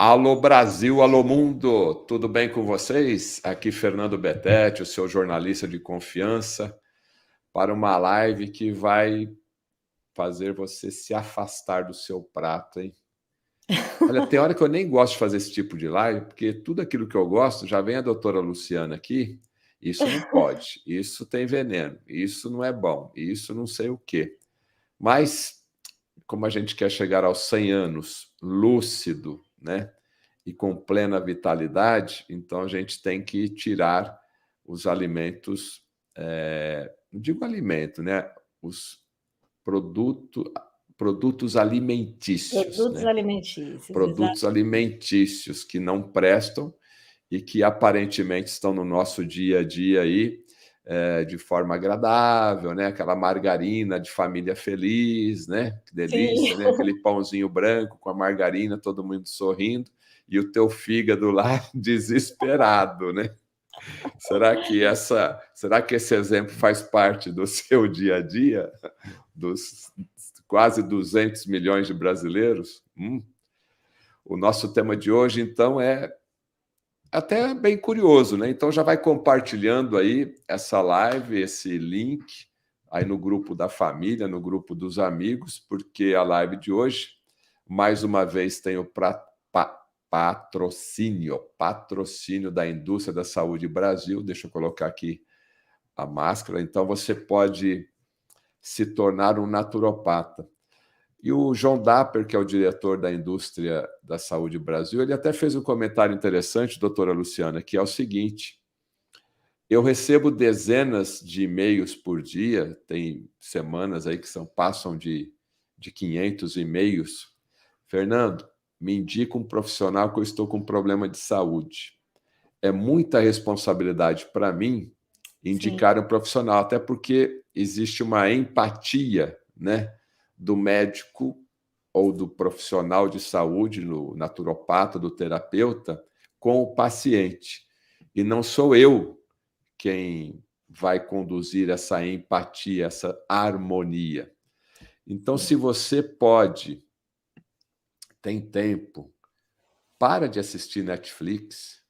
Alô Brasil, alô mundo, tudo bem com vocês? Aqui Fernando Betete, o seu jornalista de confiança, para uma live que vai fazer você se afastar do seu prato, hein? Olha, tem hora que eu nem gosto de fazer esse tipo de live, porque tudo aquilo que eu gosto, já vem a doutora Luciana aqui, isso não pode, isso tem veneno, isso não é bom, isso não sei o quê. Mas, como a gente quer chegar aos 100 anos lúcido, né? E com plena vitalidade, então a gente tem que tirar os alimentos, não digo alimento, né? Os produtos alimentícios, Produtos né? alimentícios, Produtos exatamente. alimentícios que não prestam e que aparentemente estão no nosso dia a dia aí, de forma agradável, né? Aquela margarina de família feliz, né? Que Sim. delícia, né? Aquele pãozinho branco com a margarina, todo mundo sorrindo, e o teu fígado lá desesperado, né? Será que esse exemplo faz parte do seu dia a dia, dos quase 200 milhões de brasileiros? O nosso tema de hoje, então, é até bem curioso, né? Então já vai compartilhando aí essa live, esse link aí no grupo da família, no grupo dos amigos, porque a live de hoje, mais uma vez, tem o patrocínio da Indústria da Saúde Brasil. Deixa eu colocar aqui a máscara. Então você pode se tornar um naturopata. E o João Dapper, que é o diretor da Indústria da Saúde Brasil, ele até fez um comentário interessante, doutora Luciana, que é o seguinte: eu recebo dezenas de e-mails por dia, tem semanas aí que passam de 500 e-mails. Fernando, me indica um profissional que eu estou com problema de saúde. É muita responsabilidade para mim Sim. indicar um profissional, até porque existe uma empatia, né, do médico ou do profissional de saúde, do naturopata, do terapeuta, com o paciente. E não sou eu quem vai conduzir essa empatia, essa harmonia. Então, Sim. se você pode, tem tempo, para de assistir Netflix,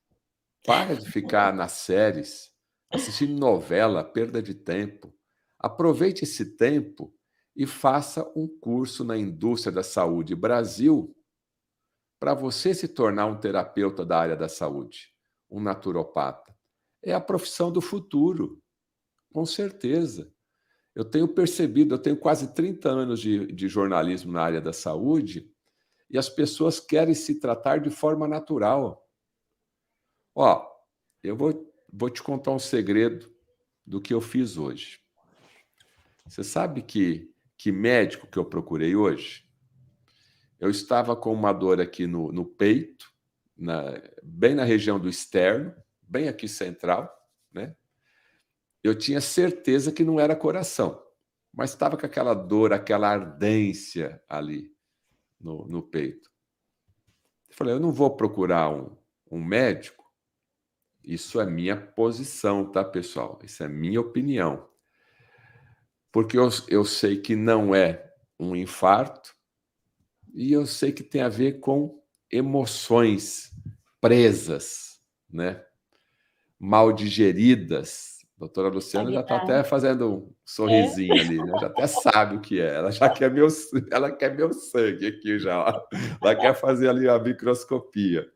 para de ficar nas séries, assistindo novela, perda de tempo. Aproveite esse tempo e faça um curso na Indústria da Saúde Brasil para você se tornar um terapeuta da área da saúde, um naturopata. É a profissão do futuro, com certeza. Eu tenho percebido, eu tenho quase 30 anos de jornalismo na área da saúde e as pessoas querem se tratar de forma natural. Ó, eu vou te contar um segredo do que eu fiz hoje. Você sabe que médico que eu procurei hoje? Eu estava com uma dor aqui no peito, bem na região do externo, bem aqui central, né? Eu tinha certeza que não era coração, mas estava com aquela dor, aquela ardência ali no peito. Eu falei, eu não vou procurar um médico, isso é minha posição, tá, pessoal? Isso é minha opinião. Porque eu sei que não é um infarto e eu sei que tem a ver com emoções presas, né? Mal digeridas. A doutora Luciana já está até fazendo um É. sorrisinho ali, né? Já até sabe o que é. Ela já quer ela quer meu sangue aqui já. Ó. Ela quer fazer ali a microscopia.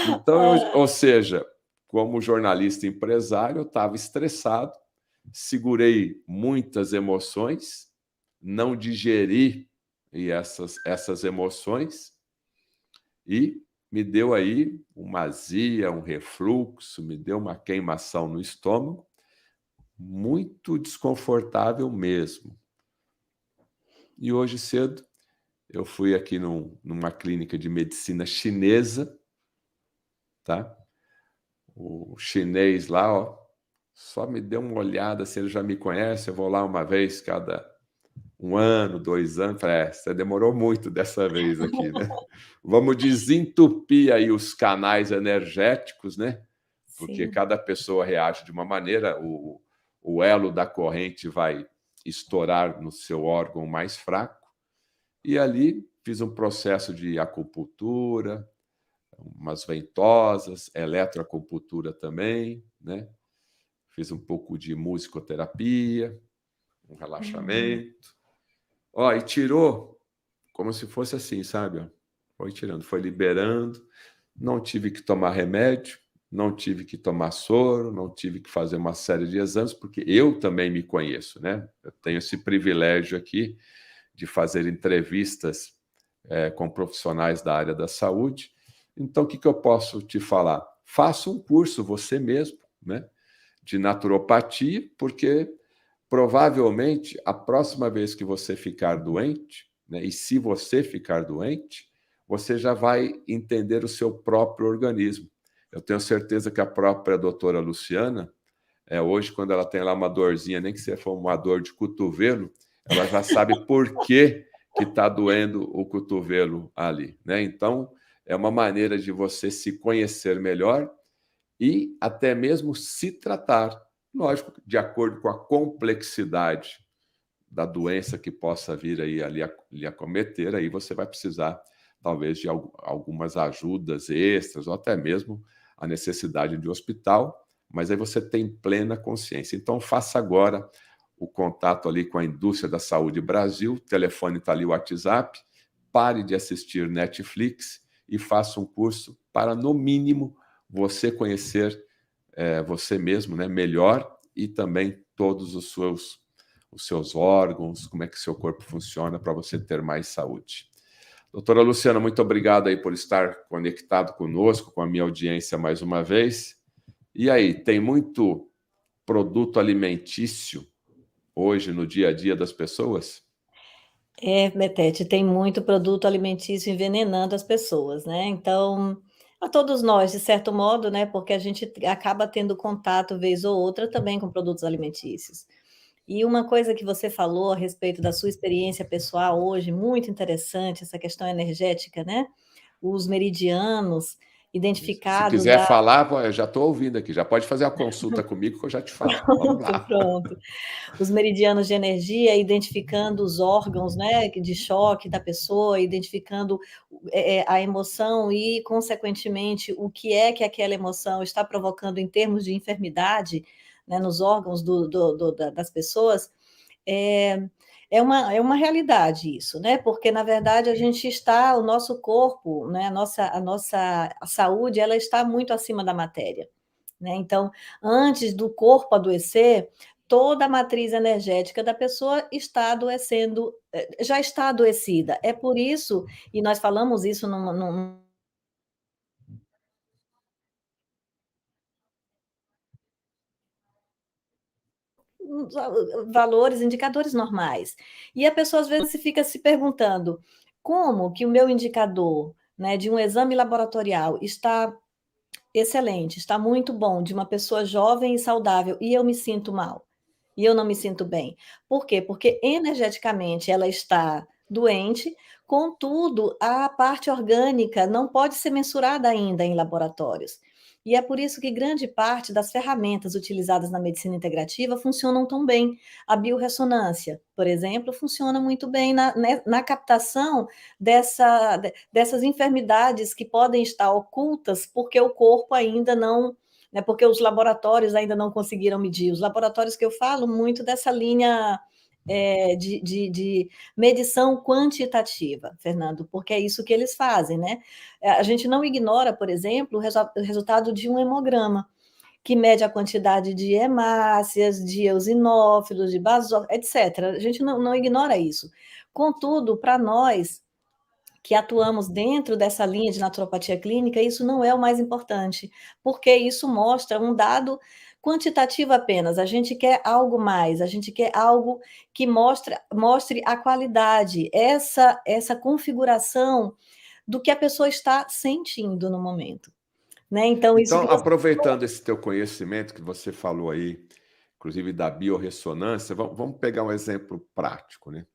Então, ou seja, como jornalista empresário, eu estava estressado, segurei muitas emoções, não digeri essas emoções e me deu aí uma azia, um refluxo, me deu uma queimação no estômago, muito desconfortável mesmo. E hoje cedo eu fui aqui numa clínica de medicina chinesa, tá? O chinês lá, ó, só me deu uma olhada, se ele já me conhece, eu vou lá uma vez cada 1 ano, 2 anos. Falei, você demorou muito dessa vez aqui, né? Vamos desentupir aí os canais energéticos, né? Porque Sim. cada pessoa reage de uma maneira, o elo da corrente vai estourar no seu órgão mais fraco. E ali fiz um processo de acupuntura, umas ventosas, eletroacupuntura também, né? Fiz um pouco de musicoterapia, um relaxamento. Ó, e tirou como se fosse assim, sabe? Ó, foi tirando, foi liberando. Não tive que tomar remédio, não tive que tomar soro, não tive que fazer uma série de exames, porque eu também me conheço, né? Eu tenho esse privilégio aqui de fazer entrevistas com profissionais da área da saúde. Então, o que eu posso te falar? Faça um curso você mesmo, né, de naturopatia, porque provavelmente a próxima vez que você ficar doente, né, e se você ficar doente, você já vai entender o seu próprio organismo. Eu tenho certeza que a própria doutora Luciana, hoje, quando ela tem lá uma dorzinha, nem que seja uma dor de cotovelo, ela já sabe por que está doendo o cotovelo ali, né? Então, é uma maneira de você se conhecer melhor e até mesmo se tratar. Lógico, de acordo com a complexidade da doença que possa vir aí lhe acometer, aí você vai precisar, talvez, de algumas ajudas extras ou até mesmo a necessidade de hospital, mas aí você tem plena consciência. Então, faça agora o contato ali com a Indústria da Saúde Brasil, o telefone está ali, o WhatsApp, pare de assistir Netflix e faça um curso para, no mínimo, você conhecer você mesmo, né, melhor, e também todos os seus órgãos, como é que seu corpo funciona para você ter mais saúde. Doutora Luciana, muito obrigado aí por estar conectado conosco, com a minha audiência mais uma vez. E aí, tem muito produto alimentício hoje no dia a dia das pessoas? Betete, tem muito produto alimentício envenenando as pessoas, né? Então, a todos nós, de certo modo, né? Porque a gente acaba tendo contato, vez ou outra, também com produtos alimentícios. E uma coisa que você falou a respeito da sua experiência pessoal hoje, muito interessante, essa questão energética, né? Os meridianos Se identificados quiser falar, eu já estou ouvindo aqui, já pode fazer a consulta comigo que eu já te falo. Vamos pronto, lá. pronto. Os meridianos de energia, identificando os órgãos, né, de choque da pessoa, identificando a emoção e, consequentemente, o que é que aquela emoção está provocando em termos de enfermidade, né, nos órgãos das pessoas, é, é uma realidade isso, né? Porque, na verdade, a gente está, o nosso corpo, né, a nossa saúde, ela está muito acima da matéria. Né? Então, antes do corpo adoecer, toda a matriz energética da pessoa está adoecendo, já está adoecida. É por isso, e nós falamos isso num valores, indicadores normais. E a pessoa às vezes fica se perguntando: como que o meu indicador, né, de um exame laboratorial está excelente, está muito bom, de uma pessoa jovem e saudável, e eu me sinto mal, e eu não me sinto bem. Por quê? Porque energeticamente ela está doente, contudo, a parte orgânica não pode ser mensurada ainda em laboratórios. E é por isso que grande parte das ferramentas utilizadas na medicina integrativa funcionam tão bem. A biorressonância, por exemplo, funciona muito bem na captação dessas enfermidades que podem estar ocultas porque o corpo ainda não, né, porque os laboratórios ainda não conseguiram medir. Os laboratórios que eu falo muito dessa linha de medição quantitativa, Fernando, porque é isso que eles fazem, né? A gente não ignora, por exemplo, o resultado de um hemograma, que mede a quantidade de hemácias, de eosinófilos, de basófilos, etc. A gente não ignora isso. Contudo, para nós, que atuamos dentro dessa linha de naturopatia clínica, isso não é o mais importante, porque isso mostra um dado quantitativo apenas. A gente quer algo mais, a gente quer algo que mostre a qualidade, essa configuração do que a pessoa está sentindo no momento. Né? Então, isso Então, que você. aproveitando esse teu conhecimento que você falou aí, inclusive da biorressonância, vamos pegar um exemplo prático, né?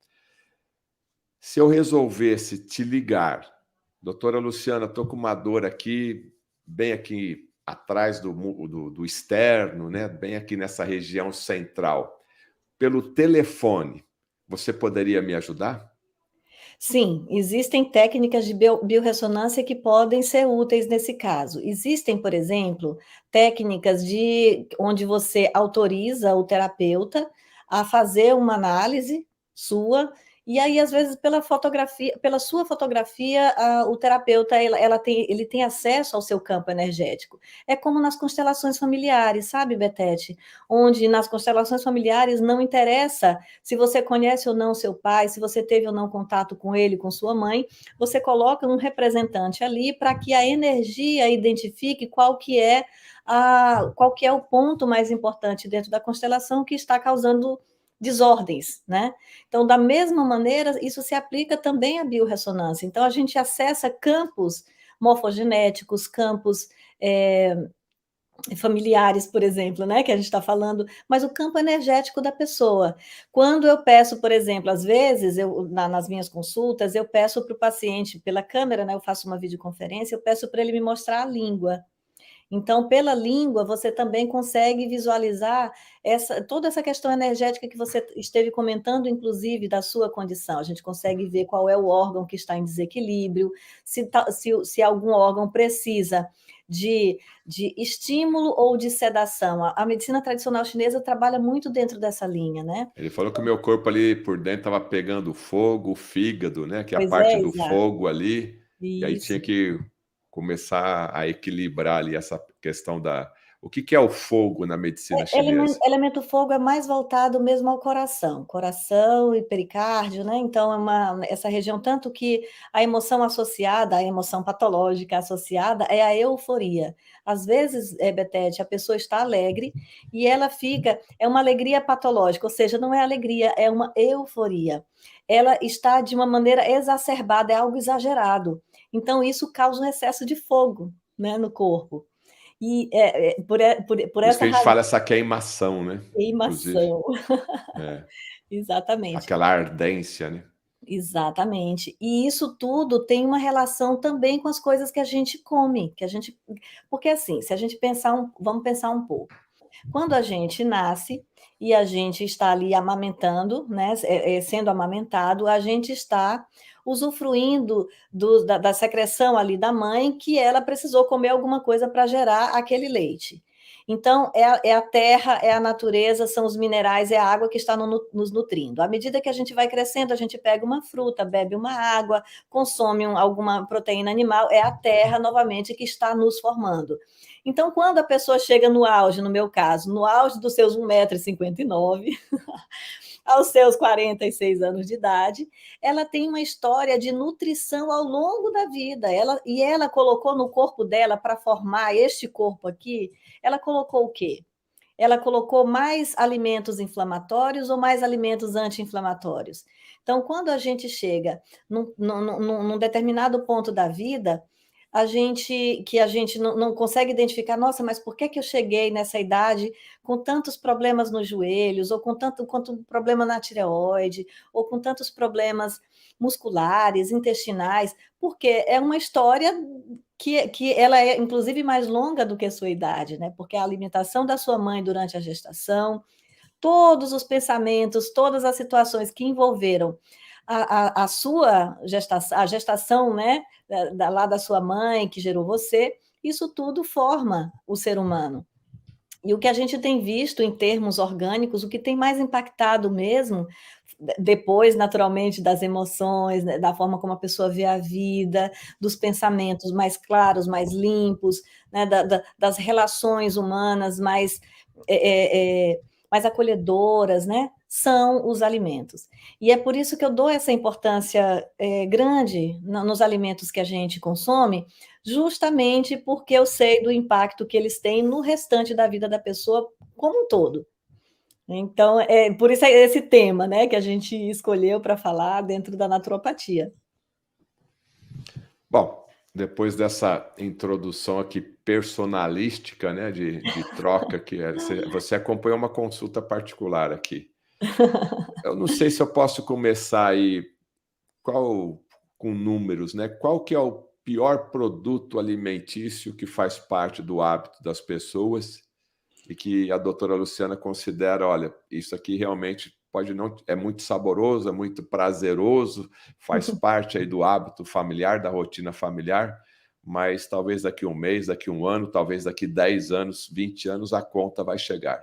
Se eu resolvesse te ligar, doutora Luciana, estou com uma dor aqui, bem aqui atrás do externo, né? Bem aqui nessa região central, pelo telefone, você poderia me ajudar? Sim, existem técnicas de biorressonância que podem ser úteis nesse caso. Existem, por exemplo, técnicas onde você autoriza o terapeuta a fazer uma análise sua, e aí, às vezes, pela sua fotografia, o terapeuta ele tem acesso ao seu campo energético. É como nas constelações familiares, sabe, Betete? Onde nas constelações familiares não interessa se você conhece ou não seu pai, se você teve ou não contato com ele, com sua mãe, você coloca um representante ali para que a energia identifique qual que é o ponto mais importante dentro da constelação que está causando desordens, né? Então, da mesma maneira, isso se aplica também à biorressonância. Então, a gente acessa campos morfogenéticos, campos familiares, por exemplo, né, que a gente está falando, mas o campo energético da pessoa. Quando eu peço, por exemplo, às vezes, nas minhas consultas, eu peço para o paciente, pela câmera, né, eu faço uma videoconferência, eu peço para ele me mostrar a língua. Então, pela língua, você também consegue visualizar toda essa questão energética que você esteve comentando, inclusive, da sua condição. A gente consegue ver qual é o órgão que está em desequilíbrio, se algum órgão precisa de estímulo ou de sedação. A medicina tradicional chinesa trabalha muito dentro dessa linha, né? Ele falou que o meu corpo ali por dentro estava pegando fogo, o fígado, né? Que é a Pois parte é, do exato. fogo ali, e aí tinha Isso. que começar a equilibrar ali essa questão da... O que que é o fogo na medicina chinesa? Elemento fogo é mais voltado mesmo ao coração e pericárdio, né? Então, essa região, tanto que a emoção associada, a emoção patológica associada é a euforia. Às vezes, Betete, a pessoa está alegre e ela é uma alegria patológica, ou seja, não é alegria, é uma euforia. Ela está de uma maneira exacerbada, é algo exagerado. Então, isso causa um excesso de fogo, né, no corpo. E por Por isso que essa a gente razão, fala essa queimação, né? Inclusive, queimação. é, Exatamente, aquela ardência, né? exatamente. E isso tudo tem uma relação também com as coisas que a gente come, porque assim, se a gente vamos pensar um pouco. Quando a gente nasce e a gente está ali amamentando, né, sendo amamentado, a gente está usufruindo da secreção ali da mãe, que ela precisou comer alguma coisa para gerar aquele leite. Então, é a terra, é a natureza, são os minerais, é a água que está nos nutrindo. À medida que a gente vai crescendo, a gente pega uma fruta, bebe uma água, consome alguma proteína animal, é a terra novamente que está nos formando. Então, quando a pessoa chega no auge, no meu caso, no auge dos seus 1,59 m, aos seus 46 anos de idade, ela tem uma história de nutrição ao longo da vida. Ela colocou no corpo dela, para formar este corpo aqui, ela colocou o quê? Ela colocou mais alimentos inflamatórios ou mais alimentos anti-inflamatórios? Então, quando a gente chega num determinado ponto da vida, a gente não consegue identificar, nossa, mas por que eu cheguei nessa idade com tantos problemas nos joelhos, ou com tanto problema na tireoide, ou com tantos problemas musculares, intestinais? Porque é uma história que ela é, inclusive, mais longa do que a sua idade, né? Porque a alimentação da sua mãe durante a gestação, todos os pensamentos, todas as situações que envolveram a sua gestação, a gestação, né, lá da sua mãe, que gerou você, isso tudo forma o ser humano. E o que a gente tem visto em termos orgânicos, o que tem mais impactado mesmo, depois, naturalmente, das emoções, né, da forma como a pessoa vê a vida, dos pensamentos mais claros, mais limpos, né, das relações humanas mais acolhedoras, né, são os alimentos. E é por isso que eu dou essa importância grande nos alimentos que a gente consome, justamente porque eu sei do impacto que eles têm no restante da vida da pessoa como um todo. Então, por isso é esse tema, né, que a gente escolheu para falar dentro da naturopatia. Bom, depois dessa introdução aqui personalística, né, de troca, você acompanhou uma consulta particular aqui. Eu não sei se eu posso começar aí com números, né? Qual que é o pior produto alimentício que faz parte do hábito das pessoas e que a doutora Luciana considera, olha, isso aqui realmente pode não, é muito saboroso, é muito prazeroso, faz parte aí do hábito familiar, da rotina familiar, mas talvez daqui um mês, daqui um ano, talvez daqui 10 anos, 20 anos, a conta vai chegar.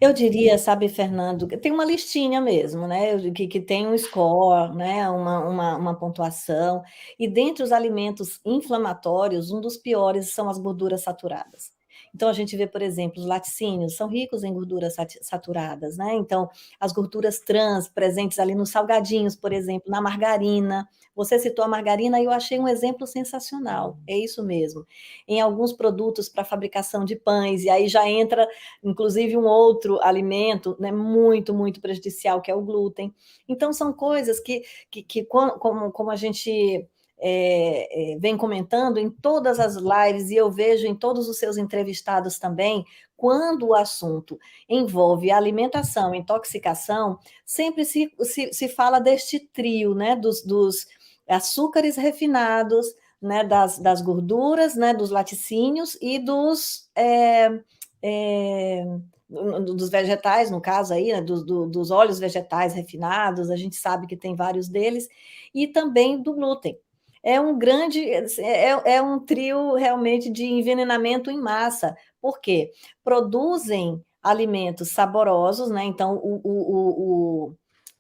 Eu diria, sabe, Fernando, tem uma listinha mesmo, né? Que tem um score, né? Uma pontuação. E dentre os alimentos inflamatórios, um dos piores são as gorduras saturadas. Então, a gente vê, por exemplo, os laticínios são ricos em gorduras saturadas, né? Então, as gorduras trans presentes ali nos salgadinhos, por exemplo, na margarina. Você citou a margarina e eu achei um exemplo sensacional. É isso mesmo. Em alguns produtos para fabricação de pães, e aí já entra inclusive um outro alimento, né, muito, muito prejudicial, que é o glúten. Então, são coisas que como a gente vem comentando em todas as lives, e eu vejo em todos os seus entrevistados também, quando o assunto envolve alimentação, intoxicação, sempre se fala deste trio, né, dos açúcares refinados, né, das gorduras, né, dos laticínios e dos vegetais, no caso aí, né, dos óleos vegetais refinados, a gente sabe que tem vários deles, e também do glúten. É um grande, é um trio realmente de envenenamento em massa. Por quê? Produzem alimentos saborosos, né? Então,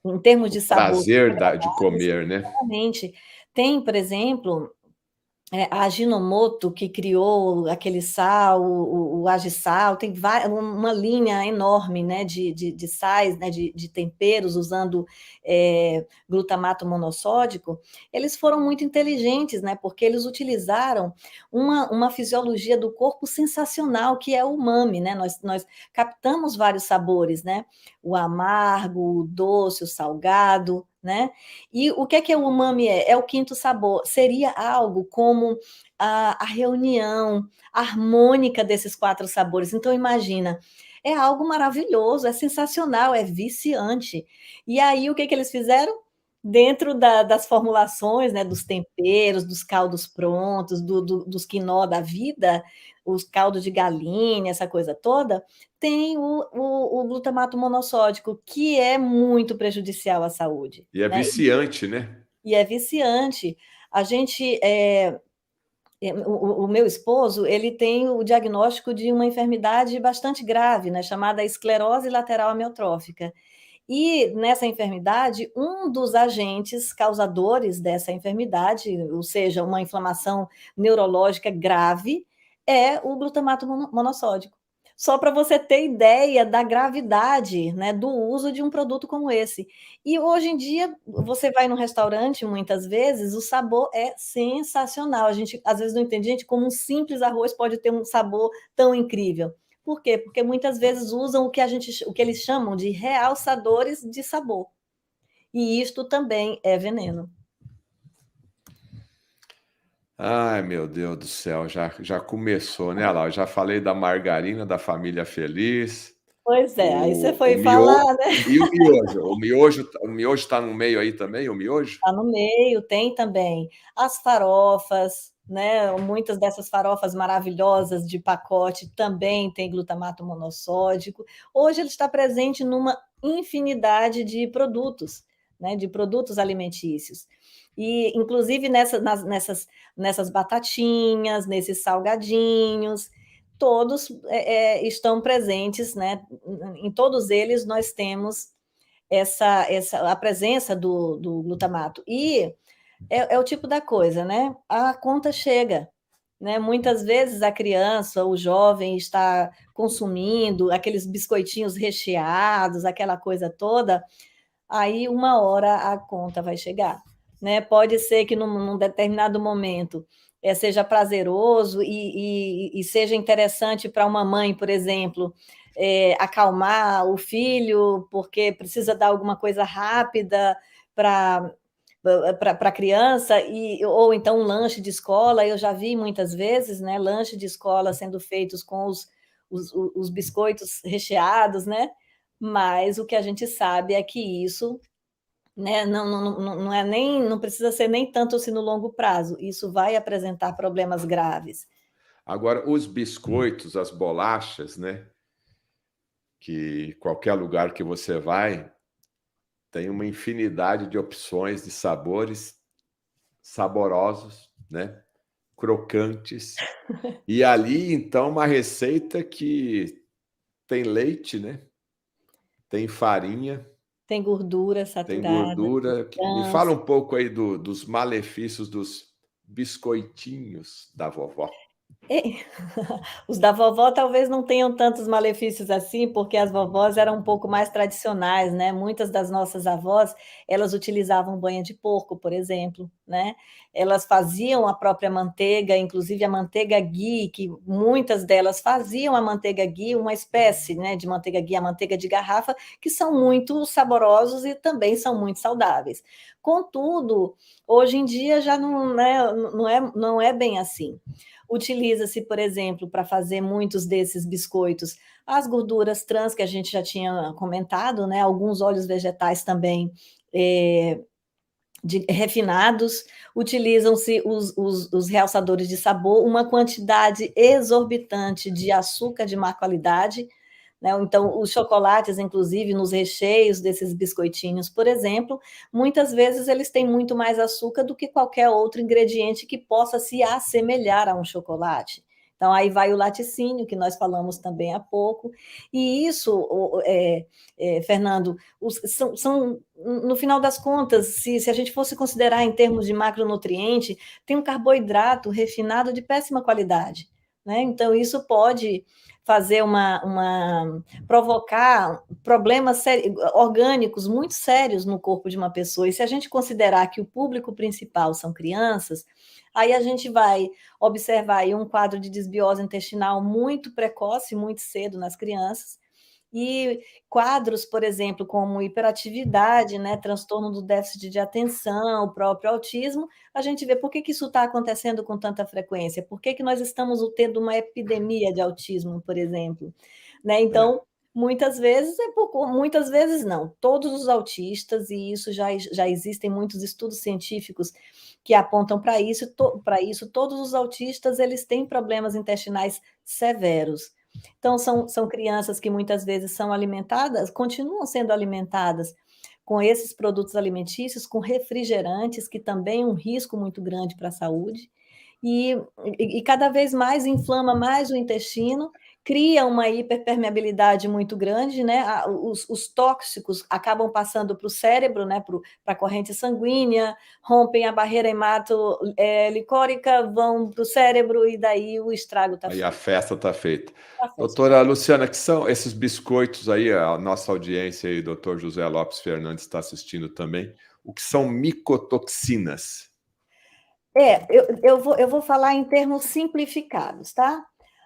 em termos O de sabor, prazer de comer, né? realmente, tem, por exemplo, a Ajinomoto, que criou aquele sal, o Agisal, tem uma linha enorme, né, de sais, né, de temperos, usando glutamato monossódico. Eles foram muito inteligentes, né, porque eles utilizaram uma fisiologia do corpo sensacional, que é o umami, né? Nós captamos vários sabores, né? O amargo, o doce, o salgado, né? E o que é o umami? É o quinto sabor. Seria algo como a reunião harmônica desses 4 sabores. Então, imagina, é algo maravilhoso, é sensacional, é viciante. E aí, o que eles fizeram? Dentro das formulações, né, dos temperos, dos caldos prontos, dos quinó da vida, os caldos de galinha, essa coisa toda, tem o glutamato monossódico, que é muito prejudicial à saúde, E é né? viciante, né? E é viciante. A gente, o meu esposo, ele tem o diagnóstico de uma enfermidade bastante grave, né, chamada esclerose lateral amiotrófica. E nessa enfermidade, um dos agentes causadores dessa enfermidade, ou seja, uma inflamação neurológica grave, é o glutamato monossódico. Só para você ter ideia da gravidade, né, do uso de um produto como esse. E hoje em dia, você vai num restaurante, muitas vezes, o sabor é sensacional. A gente às vezes não entende, gente, como um simples arroz pode ter um sabor tão incrível. Por quê? Porque muitas vezes usam o que eles chamam de realçadores de sabor. E isto também é veneno. Ai, meu Deus do céu, já começou, né? Olha lá, eu já falei da margarina, da família feliz, Pois é, aí você o foi miojo, falar, né? e o miojo? O miojo está no meio aí também, o miojo? Está no meio, tem também as farofas, né? Muitas dessas farofas maravilhosas de pacote também tem glutamato monossódico. Hoje ele está presente numa infinidade de produtos, né? De produtos alimentícios. E, inclusive, nessas batatinhas, nesses salgadinhos, todos estão presentes, né? Em todos eles nós temos a presença do glutamato. E é o tipo da coisa, né? A conta chega, né? Muitas vezes a criança, o jovem está consumindo aqueles biscoitinhos recheados, aquela coisa toda, aí uma hora a conta vai chegar, né? Pode ser que num determinado momento seja prazeroso e seja interessante para uma mãe, por exemplo, acalmar o filho, porque precisa dar alguma coisa rápida para a criança, ou então um lanche de escola. Eu já vi muitas vezes, né, lanche de escola sendo feitos com os biscoitos recheados, né? Mas o que a gente sabe é que isso, né, não é nem, não precisa ser nem tanto assim no longo prazo, isso vai apresentar problemas graves. Agora, os biscoitos, as bolachas, né? que qualquer lugar que você vai tem uma infinidade de opções de sabores saborosos, né? Crocantes. E ali, então, uma receita que tem leite, né? Tem farinha, Tem gordura tem saturada, gordura. Me fala trans. um pouco aí dos malefícios dos biscoitinhos da vovó. E os da vovó talvez não tenham tantos malefícios assim, porque as vovós eram um pouco mais tradicionais, né, muitas das nossas avós, elas utilizavam banha de porco, por exemplo, né, elas faziam a própria manteiga, inclusive a manteiga ghee, que muitas delas faziam a manteiga ghee, uma espécie, né, de manteiga ghee, a manteiga de garrafa, que são muito saborosos e também são muito saudáveis. Contudo, hoje em dia já não, né, não é bem assim. Utiliza-se, por exemplo, para fazer muitos desses biscoitos, as gorduras trans que a gente já tinha comentado, né? Alguns óleos vegetais também refinados, utilizam-se os realçadores de sabor, uma quantidade exorbitante de açúcar de má qualidade, né? Então, os chocolates, inclusive, nos recheios desses biscoitinhos, por exemplo, muitas vezes eles têm muito mais açúcar do que qualquer outro ingrediente que possa se assemelhar a um chocolate. Então, aí vai o laticínio, que nós falamos também há pouco, e isso, Fernando, no final das contas, se a gente fosse considerar em termos de macronutriente, tem um carboidrato refinado de péssima qualidade, né? Então, isso pode fazer provocar problemas orgânicos muito sérios no corpo de uma pessoa. E se a gente considerar que o público principal são crianças, aí a gente vai observar aí um quadro de desbiose intestinal muito precoce, muito cedo nas crianças, e quadros, por exemplo, como hiperatividade, né, transtorno do déficit de atenção, o próprio autismo, a gente vê por que isso está acontecendo com tanta frequência, por que nós estamos tendo uma epidemia de autismo, por exemplo. Né? É. Então, muitas vezes não, todos os autistas, e isso já existem muitos estudos científicos que apontam para isso, todos os autistas eles têm problemas intestinais severos. Então, são crianças que muitas vezes são alimentadas, continuam sendo alimentadas com esses produtos alimentícios, com refrigerantes, que também é um risco muito grande para a saúde, e cada vez mais inflama mais o intestino, cria uma hiperpermeabilidade muito grande, né? Os tóxicos acabam passando para o cérebro, né? Para a corrente sanguínea, rompem a barreira hemato-licórica, vão para o cérebro e daí o estrago está Aí a feito. festa está feita. A festa tá Doutora Luciana, que são esses biscoitos aí, a nossa audiência e o doutor José Lopes Fernandes está assistindo também, o que são micotoxinas? Eu vou falar em termos simplificados, tá?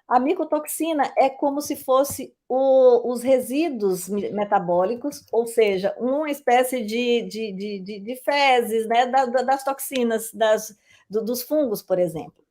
A micotoxina é como se fosse os resíduos metabólicos, ou seja, uma espécie de fezes, né, das toxinas, dos fungos, por exemplo.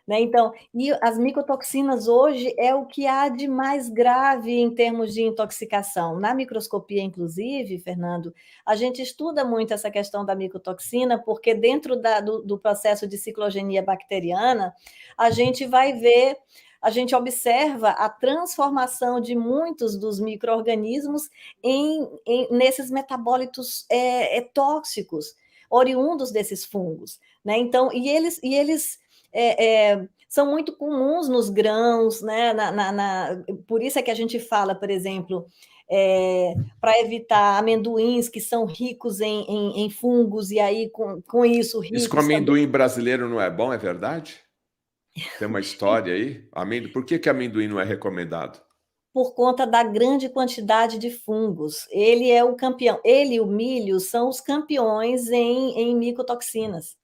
Né? Então, e as micotoxinas hoje é o que há de mais grave em termos de intoxicação. Na microscopia, inclusive, Fernando, a gente estuda muito essa questão da micotoxina, porque dentro do processo de ciclogenia bacteriana, a gente vai ver, a gente observa a transformação de muitos dos micro-organismos nesses metabólitos tóxicos, oriundos desses fungos. Né? Então, e eles são muito comuns nos grãos, né? Por isso é que a gente fala, por exemplo, para evitar amendoins que são ricos em fungos, e aí com isso Isso com ricos também. amendoim brasileiro não é bom, é verdade? Tem uma história aí? Por que amendoim não é recomendado? Por conta da grande quantidade de fungos. Ele é o campeão. Ele e o milho são os campeões em micotoxinas.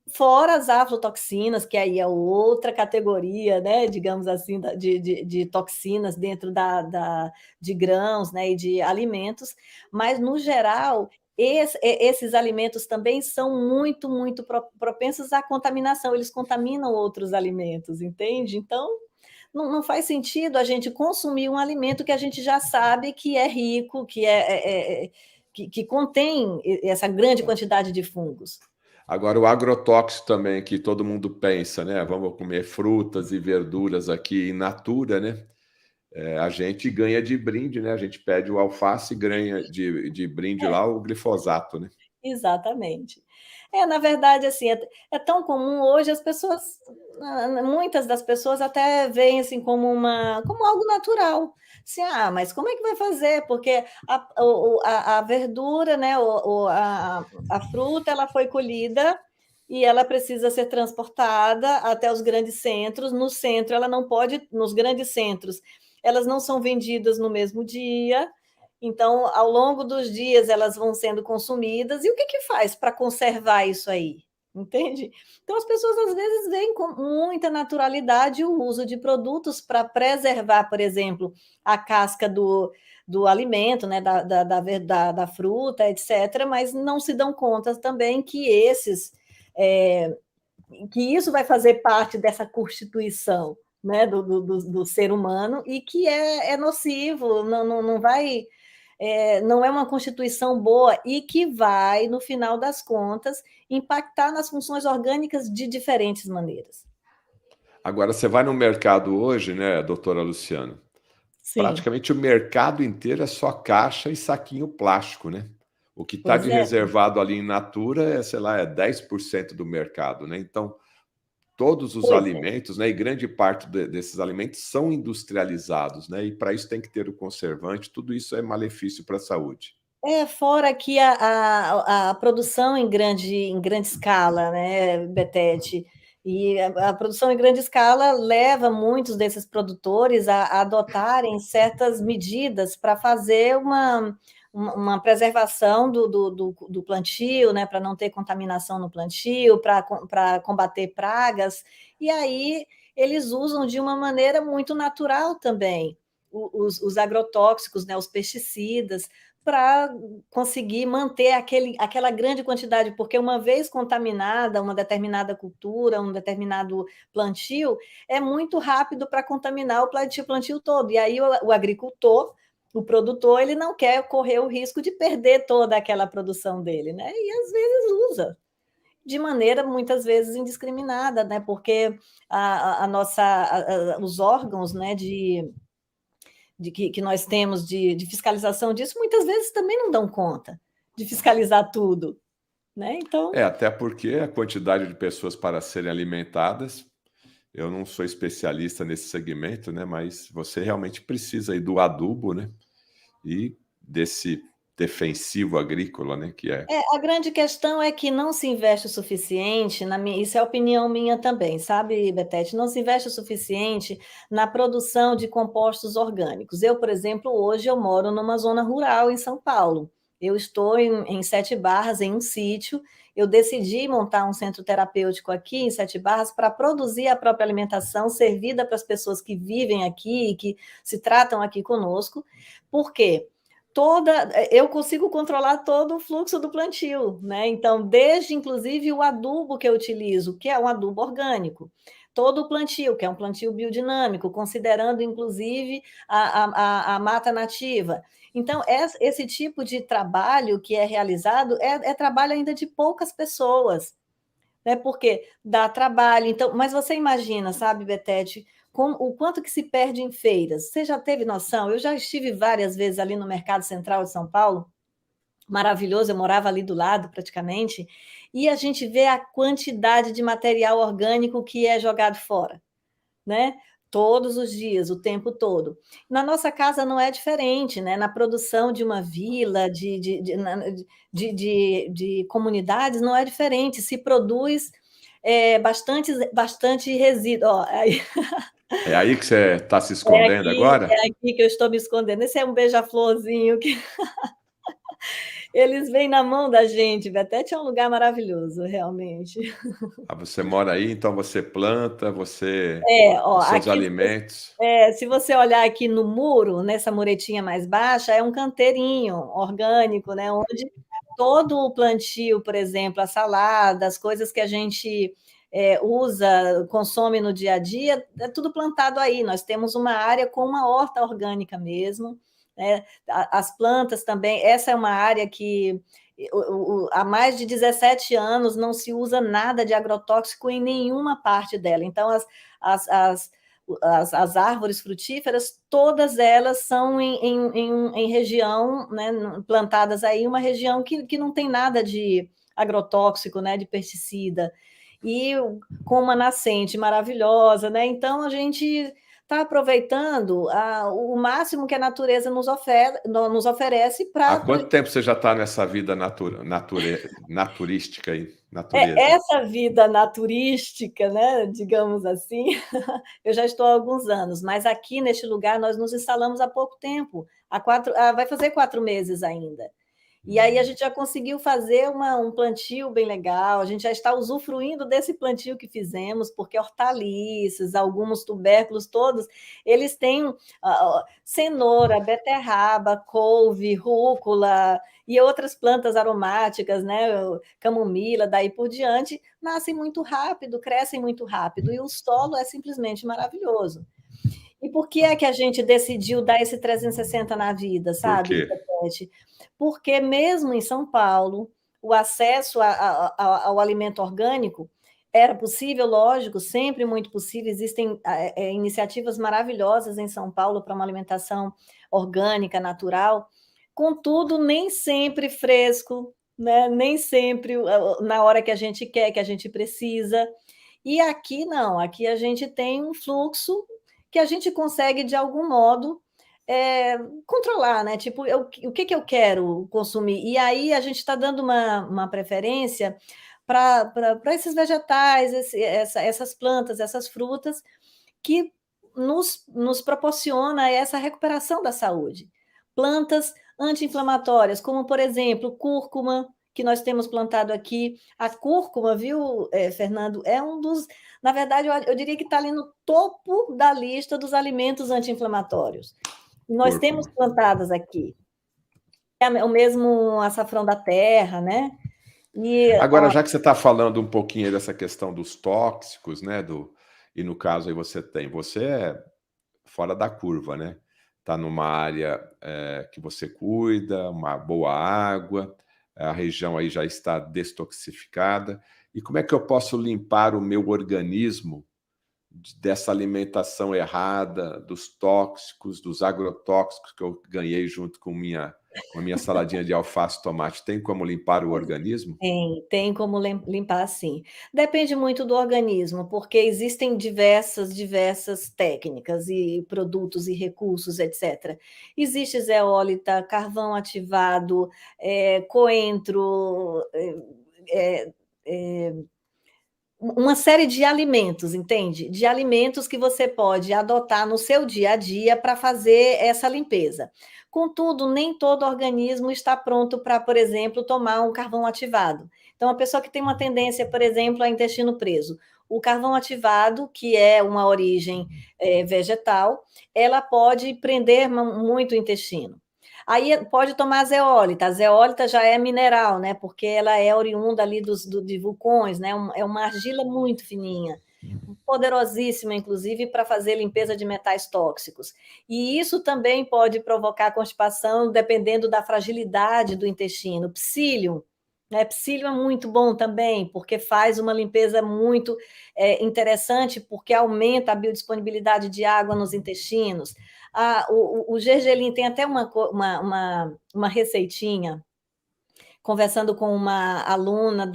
Fora as aflatoxinas, que aí é outra categoria, né, digamos assim, de toxinas dentro de grãos, né, e de alimentos, mas, no geral, esses alimentos também são muito, muito propensos à contaminação, eles contaminam outros alimentos, entende? Então, não faz sentido a gente consumir um alimento que a gente já sabe que é rico, que contém essa grande quantidade de fungos. Agora, o agrotóxico também, que todo mundo pensa, né? Vamos comer frutas e verduras aqui in natura, né? a gente ganha de brinde, né? A gente pede o alface e ganha de brinde É. lá o glifosato, né? Exatamente. Na verdade, assim, é tão comum hoje as pessoas, muitas das pessoas até veem assim como algo natural. Assim, mas como é que vai fazer? Porque a verdura, né, a fruta, ela foi colhida e ela precisa ser transportada até os grandes centros. No centro, ela não pode, nos grandes centros, elas não são vendidas no mesmo dia. Então, ao longo dos dias, elas vão sendo consumidas. E o que faz para conservar isso aí? Entende? Então, as pessoas às vezes veem com muita naturalidade o uso de produtos para preservar, por exemplo, a casca do alimento, né, da fruta, etc., mas não se dão conta também é, que isso vai fazer parte dessa constituição, né, do ser humano e que é nocivo, não vai não é uma constituição boa e que vai, no final das contas, impactar nas funções orgânicas de diferentes maneiras. Agora, você vai no mercado hoje, né, doutora Luciana? Sim, Praticamente o mercado inteiro é só caixa e saquinho plástico, né? O que está pois de é. reservado ali em natura é, sei lá, é 10% do mercado, né? Então, todos os Pois é. alimentos, né, e grande parte desses alimentos são industrializados, né? E para isso tem que ter o conservante, tudo isso é malefício para a saúde. Fora que a produção em grande escala, né, Betete, e a produção em grande escala leva muitos desses produtores a adotarem certas medidas para fazer uma preservação do plantio, né, para não ter contaminação no plantio, para combater pragas, e aí eles usam de uma maneira muito natural também os agrotóxicos, né, os pesticidas, para conseguir manter aquela grande quantidade, porque uma vez contaminada uma determinada cultura, um determinado plantio, é muito rápido para contaminar o plantio todo. E aí o agricultor, o produtor, ele não quer correr o risco de perder toda aquela produção dele, né? E às vezes usa de maneira muitas vezes indiscriminada, né? Porque os órgãos, né, que nós temos de fiscalização disso, muitas vezes também não dão conta de fiscalizar tudo, né? Então, Até porque a quantidade de pessoas para serem alimentadas, eu não sou especialista nesse segmento, né? Mas você realmente precisa aí do adubo, né? E desse defensivo agrícola, né? Que é. a grande questão é que não se investe o suficiente, isso é opinião minha também, sabe, Betete? Não se investe o suficiente na produção de compostos orgânicos. Eu, por exemplo, hoje eu moro numa zona rural em São Paulo. Eu estou em Sete Barras, em um sítio. Eu decidi montar um centro terapêutico aqui em Sete Barras para produzir a própria alimentação servida para as pessoas que vivem aqui e que se tratam aqui conosco. Por quê? Eu consigo controlar todo o fluxo do plantio, né? Então, desde inclusive o adubo que eu utilizo, que é um adubo orgânico, todo o plantio, que é um plantio biodinâmico, considerando inclusive a mata nativa. Então, esse tipo de trabalho que é realizado é trabalho ainda de poucas pessoas, né? Porque dá trabalho. Então, mas você imagina, sabe, Betete, o quanto que se perde em feiras. Você já teve noção? Eu já estive várias vezes ali no Mercado Central de São Paulo, maravilhoso, eu morava ali do lado praticamente, e a gente vê a quantidade de material orgânico que é jogado fora, né? Todos os dias, o tempo todo. Na nossa casa não é diferente, né? Na produção de uma vila, de comunidades, não é diferente. Se produz bastante resíduo. Ó, É aí que você está se escondendo agora? é aqui que eu estou me escondendo. Esse é um beija-florzinho que eles vêm na mão da gente. Betete é um lugar maravilhoso, realmente. Ah, você mora aí, então você planta, você Ó, os seus aqui alimentos. se você olhar aqui no muro, nessa muretinha mais baixa, é um canteirinho orgânico, né? Onde todo o plantio, por exemplo, a salada, as coisas que a gente usa, consome no dia a dia, é tudo plantado aí. Nós temos uma área com uma horta orgânica mesmo, né? As plantas também, essa é uma área que há mais de 17 anos não se usa nada de agrotóxico em nenhuma parte dela. Então, as as árvores frutíferas, todas elas são em região, né, plantadas aí, uma região que não tem nada de agrotóxico, né, de pesticida, e com uma nascente maravilhosa, né? Então a gente está aproveitando o máximo que a natureza nos oferece Há para. quanto tempo você já está nessa vida naturística aí? Natureza. Essa vida naturística, né, digamos assim, eu já estou há alguns anos, mas aqui neste lugar nós nos instalamos há pouco tempo, vai fazer 4 meses ainda. E aí a gente já conseguiu fazer um plantio bem legal, a gente já está usufruindo desse plantio que fizemos, porque hortaliças, alguns tubérculos todos, eles têm cenoura, beterraba, couve, rúcula e outras plantas aromáticas, né, camomila, daí por diante, nascem muito rápido, crescem muito rápido, e o solo é simplesmente maravilhoso. E por que é que a gente decidiu dar esse 360 na vida, Por sabe, quê? Pet? Porque mesmo em São Paulo, o acesso ao alimento orgânico era possível, lógico, sempre muito possível. Existem iniciativas maravilhosas em São Paulo para uma alimentação orgânica, natural, contudo, nem sempre fresco, né? Nem sempre na hora que a gente quer, que a gente precisa. E aqui não, aqui a gente tem um fluxo que a gente consegue, de algum modo, controlar, né? Tipo, o que eu quero consumir? E aí a gente está dando uma preferência para esses vegetais, essas plantas, essas frutas, que nos proporciona essa recuperação da saúde. Plantas anti-inflamatórias, como, por exemplo, cúrcuma, que nós temos plantado aqui. A cúrcuma, viu, Fernando, é um dos... Na verdade, eu diria que está ali no topo da lista dos alimentos anti-inflamatórios. Nós temos Cúrcuma. plantadas aqui. É o mesmo açafrão da terra, né? E Agora, já que você está falando um pouquinho aí dessa questão dos tóxicos, né? E no caso aí você é fora da curva, né? Está numa área que você cuida, uma boa água, a região aí já está destoxificada. E como é que eu posso limpar o meu organismo dessa alimentação errada, dos tóxicos, dos agrotóxicos que eu ganhei junto com a minha saladinha de alface e tomate? Tem como limpar o organismo? tem como limpar, sim. Depende muito do organismo, porque existem diversas técnicas e produtos e recursos, etc. Existe zeólita, carvão ativado, coentro, uma série de alimentos, entende? De alimentos que você pode adotar no seu dia a dia para fazer essa limpeza. Contudo, nem todo organismo está pronto para, por exemplo, tomar um carvão ativado. Então, a pessoa que tem uma tendência, por exemplo, a intestino preso, o carvão ativado, que é uma origem vegetal, ela pode prender muito o intestino. Aí pode tomar a zeólita já é mineral, né? Porque ela é oriunda ali de vulcões, né? É uma argila muito fininha, poderosíssima, inclusive, para fazer limpeza de metais tóxicos. E isso também pode provocar constipação, dependendo da fragilidade do intestino. Psyllium, né? Psyllium é muito bom também, porque faz uma limpeza muito interessante, porque aumenta a biodisponibilidade de água nos intestinos. O gergelim tem até uma receitinha, conversando com uma aluna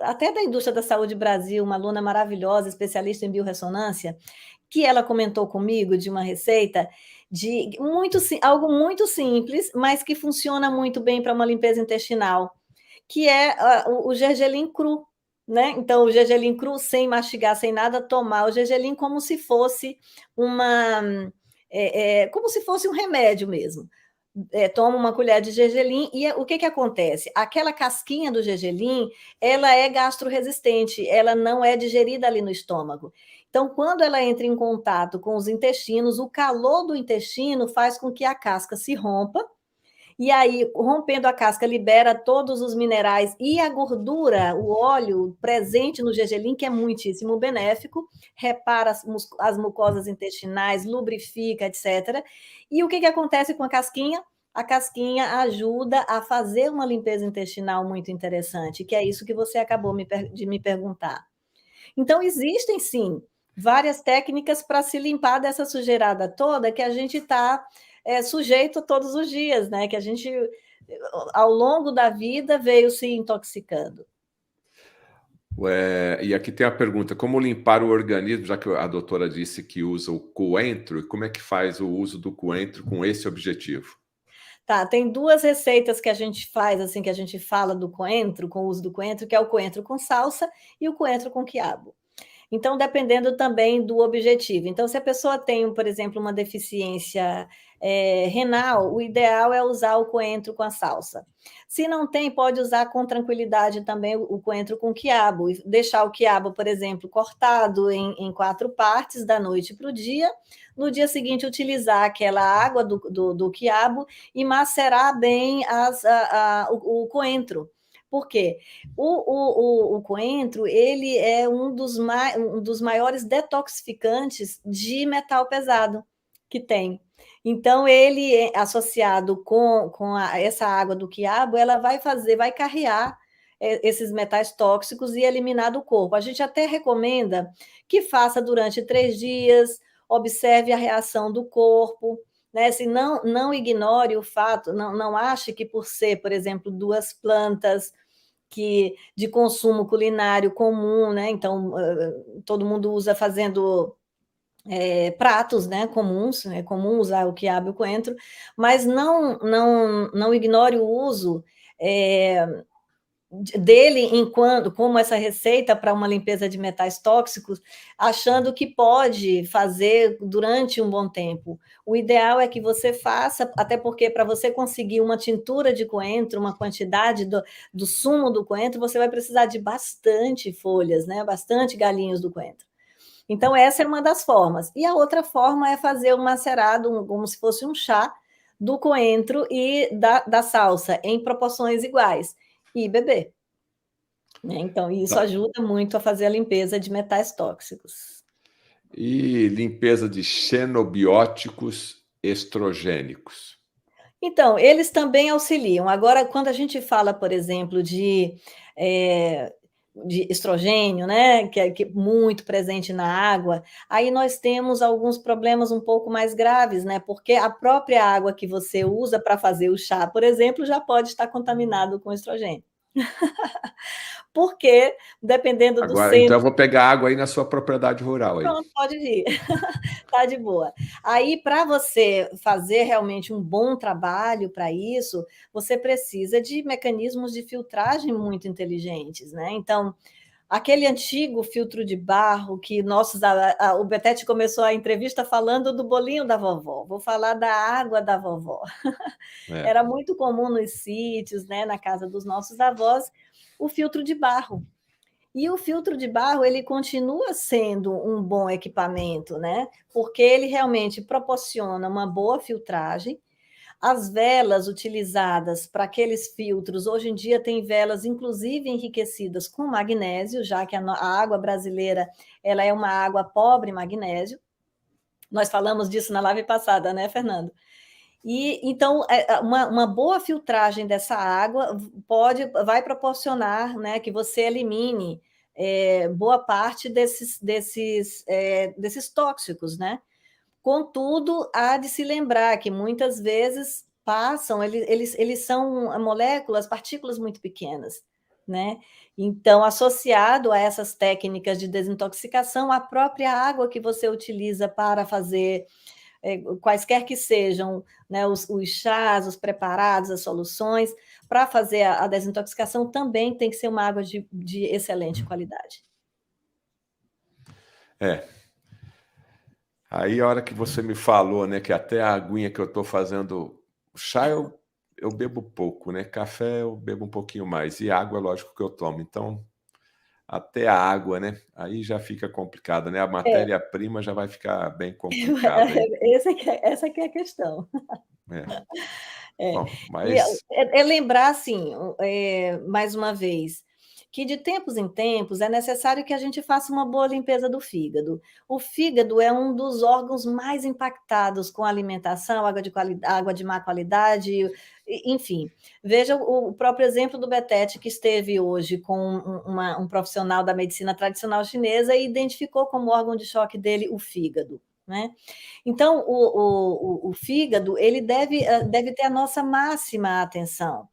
até da indústria da saúde Brasil, uma aluna maravilhosa, especialista em biorressonância, que ela comentou comigo de uma receita de algo muito simples, mas que funciona muito bem para uma limpeza intestinal, que é o gergelim cru. Né? Então, o gergelim cru, sem mastigar, sem nada, tomar o gergelim como se fosse como se fosse um remédio mesmo. Toma uma colher de gergelim e o que acontece? Aquela casquinha do gergelim, ela é gastroresistente, ela não é digerida ali no estômago. Então, quando ela entra em contato com os intestinos, o calor do intestino faz com que a casca se rompa, e aí, rompendo a casca, libera todos os minerais e a gordura, o óleo presente no gergelim, que é muitíssimo benéfico, repara as mucosas intestinais, lubrifica, etc. E o que acontece com a casquinha? A casquinha ajuda a fazer uma limpeza intestinal muito interessante, que é isso que você acabou de me perguntar. Então, existem sim várias técnicas para se limpar dessa sujeirada toda que a gente está sujeito todos os dias, né? Que a gente, ao longo da vida, veio se intoxicando. E aqui tem a pergunta: como limpar o organismo, já que a doutora disse que usa o coentro, e como é que faz o uso do coentro com esse objetivo? Tá, tem duas receitas que a gente faz, assim, que a gente fala do coentro, com o uso do coentro, que é o coentro com salsa e o coentro com quiabo. Então, dependendo também do objetivo. Então, se a pessoa tem, por exemplo, uma deficiência renal, o ideal é usar o coentro com a salsa. Se não tem, pode usar com tranquilidade também o coentro com quiabo, e deixar o quiabo, por exemplo, cortado em 4 partes da noite para o dia. No dia seguinte, utilizar aquela água do quiabo e macerar bem o coentro. Por quê? O coentro, ele é um dos maiores detoxificantes de metal pesado que tem. Então, ele, associado com essa água do quiabo, ela vai carrear esses metais tóxicos e eliminar do corpo. A gente até recomenda que faça durante 3 dias, observe a reação do corpo, né? Assim, não ignore o fato, não ache que por ser, por exemplo, 2 plantas de consumo culinário comum, né? Então, todo mundo usa fazendo pratos, né, comuns, é comum usar o quiabo e o coentro, mas não ignore o uso dele como essa receita para uma limpeza de metais tóxicos, achando que pode fazer durante um bom tempo. O ideal é que você faça, até porque para você conseguir uma tintura de coentro, uma quantidade do sumo do coentro, você vai precisar de bastante folhas, né? Bastante galinhos do coentro. Então, essa é uma das formas. E a outra forma é fazer um macerado, como se fosse um chá, do coentro e da salsa, em proporções iguais, e beber. Né? Então, isso Tá. ajuda muito a fazer a limpeza de metais tóxicos. E limpeza de xenobióticos estrogênicos. Então, eles também auxiliam. Agora, quando a gente fala, por exemplo, de estrogênio, né, que é muito presente na água, aí nós temos alguns problemas um pouco mais graves, né, porque a própria água que você usa para fazer o chá, por exemplo, já pode estar contaminado com estrogênio. Porque, dependendo do Agora, então centro. eu vou pegar água aí na sua propriedade rural aí. Pronto, pode ir. Tá de boa. Aí, para você fazer realmente um bom trabalho para isso, você precisa de mecanismos de filtragem muito inteligentes, né? Então, aquele antigo filtro de barro que o Betete começou a entrevista falando do bolinho da vovó. Vou falar da água da vovó. É. Era muito comum nos sítios, né, na casa dos nossos avós, o filtro de barro. E o filtro de barro, ele continua sendo um bom equipamento, né? Porque ele realmente proporciona uma boa filtragem. As velas utilizadas para aqueles filtros, hoje em dia tem velas inclusive enriquecidas com magnésio, já que a água brasileira, ela é uma água pobre em magnésio. Nós falamos disso na live passada, né, Fernando? E então uma boa filtragem dessa água vai proporcionar, né, que você elimine boa parte desses tóxicos, né? Contudo, há de se lembrar que muitas vezes eles são moléculas, partículas muito pequenas, né? Então, associado a essas técnicas de desintoxicação, a própria água que você utiliza para fazer quaisquer que sejam, né, os chás, os preparados, as soluções, para fazer a desintoxicação também tem que ser uma água de excelente qualidade. É. Aí a hora que você me falou, né, que até a aguinha que eu estou fazendo, chá eu bebo pouco, né? Café eu bebo um pouquinho mais, e água, lógico que eu tomo. Então, até a água, né? Aí já fica complicado, né? A matéria-prima já vai ficar bem complicada aí. Essa que é a questão. É. É. Bom, E mas lembrar, assim, mais uma vez, que de tempos em tempos é necessário que a gente faça uma boa limpeza do fígado. O fígado é um dos órgãos mais impactados com a alimentação, água de má qualidade, enfim. Veja o próprio exemplo do Betete, que esteve hoje com um profissional da medicina tradicional chinesa e identificou como órgão de choque dele o fígado. Né? Então, o fígado ele deve ter a nossa máxima atenção.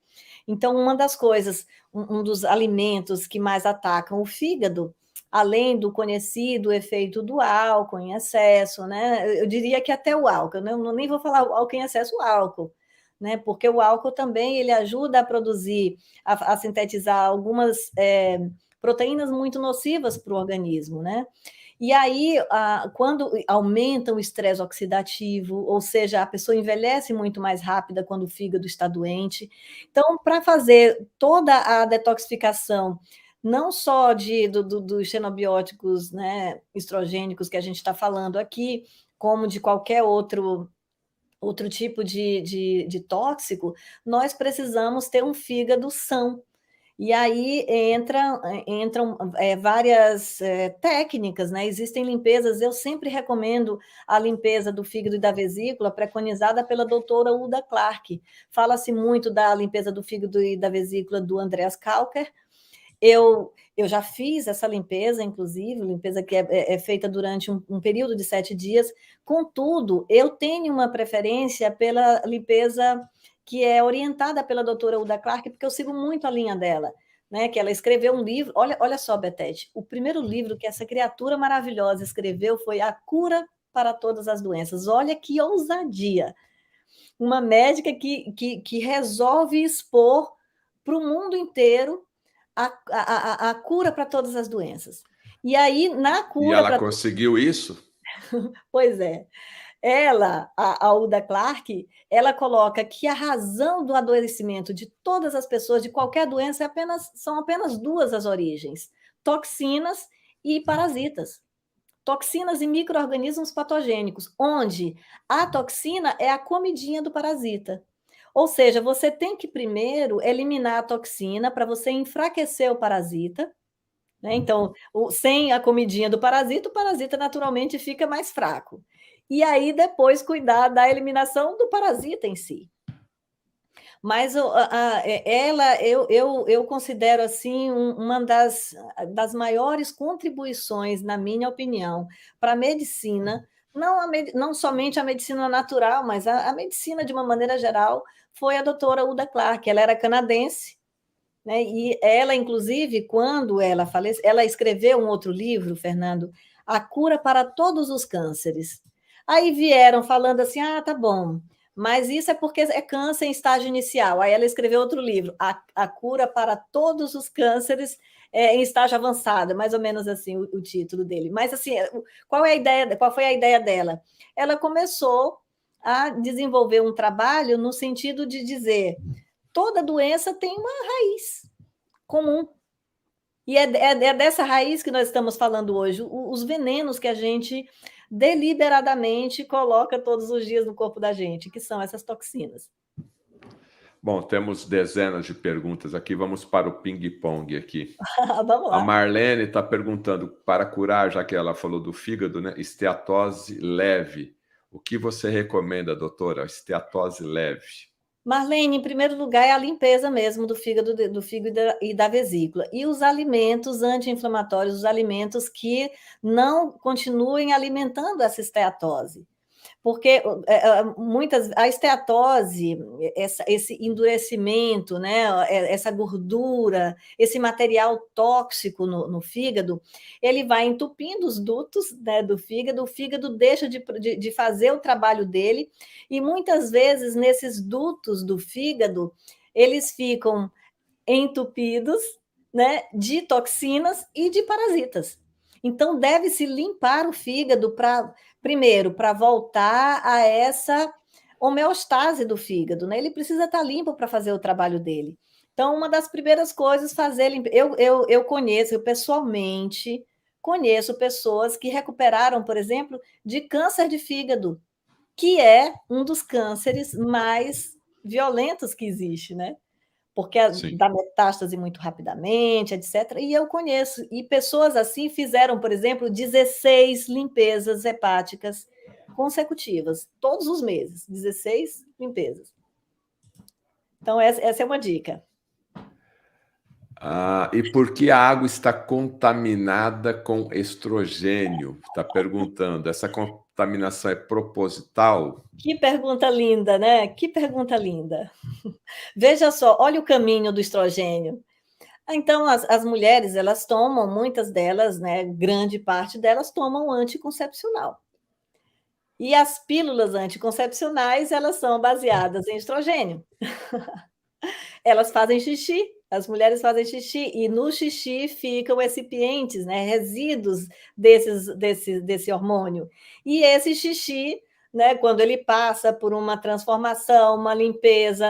Então, uma das coisas, um dos alimentos que mais atacam o fígado, além do conhecido efeito do álcool em excesso, né? Eu diria que até o álcool, né? Eu nem vou falar o álcool em excesso, o álcool, né? Porque o álcool também ele ajuda a produzir, a sintetizar algumas proteínas muito nocivas para o organismo, né? E aí, quando aumenta o estresse oxidativo, ou seja, a pessoa envelhece muito mais rápida quando o fígado está doente. Então, para fazer toda a detoxificação, não só dos xenobióticos, né, estrogênicos que a gente está falando aqui, como de qualquer outro tipo de tóxico, nós precisamos ter um fígado são. E aí entram várias técnicas, né? Existem limpezas, eu sempre recomendo a limpeza do fígado e da vesícula, preconizada pela doutora Uda Clark. Fala-se muito da limpeza do fígado e da vesícula do Andreas Kalker. Eu já fiz essa limpeza, inclusive, limpeza que é feita durante um período de 7 dias. Contudo, eu tenho uma preferência pela limpeza que é orientada pela doutora Uda Clark, porque eu sigo muito a linha dela, né? Que ela escreveu um livro. Olha só, Betete, o primeiro livro que essa criatura maravilhosa escreveu foi A Cura para Todas as Doenças. Olha que ousadia! Uma médica que resolve expor para o mundo inteiro a cura para todas as doenças. E aí, na E cura ela para. conseguiu isso? Pois é. Ela, a Uda Clark, ela coloca que a razão do adoecimento de todas as pessoas, de qualquer doença, são apenas duas as origens: toxinas e parasitas. Toxinas e micro-organismos patogênicos, onde a toxina é a comidinha do parasita. Ou seja, você tem que primeiro eliminar a toxina para você enfraquecer o parasita, né? Então, sem a comidinha do parasita, o parasita naturalmente fica mais fraco. E aí, depois, cuidar da eliminação do parasita em si. Mas eu considero assim uma das maiores contribuições, na minha opinião, para a medicina, não somente a medicina natural, mas a medicina de uma maneira geral, foi a doutora Uda Clark. Ela era canadense, né? E ela, inclusive, quando ela faleceu, ela escreveu um outro livro, Fernando, A Cura para Todos os Cânceres. Aí vieram falando assim: ah, tá bom, mas isso é porque é câncer em estágio inicial. Aí ela escreveu outro livro, A Cura para Todos os Cânceres em estágio avançado, mais ou menos assim o título dele. Mas assim, qual foi a ideia dela? Ela começou a desenvolver um trabalho no sentido de dizer: toda doença tem uma raiz comum. E é dessa raiz que nós estamos falando hoje, os venenos que a gente deliberadamente coloca todos os dias no corpo da gente, que são essas toxinas. Bom, temos dezenas de perguntas aqui, vamos para o ping-pong aqui. Vamos A lá. Marlene está perguntando, para curar, já que ela falou do fígado, né? Esteatose leve. O que você recomenda, doutora? Esteatose leve. Marlene, em primeiro lugar, é a limpeza mesmo do fígado e da vesícula. E os alimentos anti-inflamatórios, os alimentos que não continuem alimentando essa esteatose. Porque a esteatose, esse endurecimento, né, essa gordura, esse material tóxico no fígado, ele vai entupindo os dutos, né, do fígado, o fígado deixa de fazer o trabalho dele, e muitas vezes nesses dutos do fígado, eles ficam entupidos, né, de toxinas e de parasitas. Então, deve-se limpar o fígado primeiro, para voltar a essa homeostase do fígado, né? Ele precisa estar limpo para fazer o trabalho dele. Então, uma das primeiras coisas, fazer limpeza. Eu conheço, eu pessoalmente conheço pessoas que recuperaram, por exemplo, de câncer de fígado, que é um dos cânceres mais violentos que existe, né? porque Sim. dá metástase muito rapidamente, etc. E eu conheço, e pessoas assim fizeram, por exemplo, 16 limpezas hepáticas consecutivas, todos os meses, 16 limpezas. Então, essa é uma dica. E por que a água está contaminada com estrogênio? Está perguntando. Essa contaminação é proposital? Que pergunta linda, né? Que pergunta linda. Veja só, olha o caminho do estrogênio. Então, as mulheres, elas tomam, muitas delas, né, grande parte delas tomam anticoncepcional. E as pílulas anticoncepcionais, elas são baseadas em estrogênio. Elas fazem xixi, as mulheres fazem xixi, e no xixi ficam recipientes, né, resíduos desse hormônio. E esse xixi, né, quando ele passa por uma transformação, uma limpeza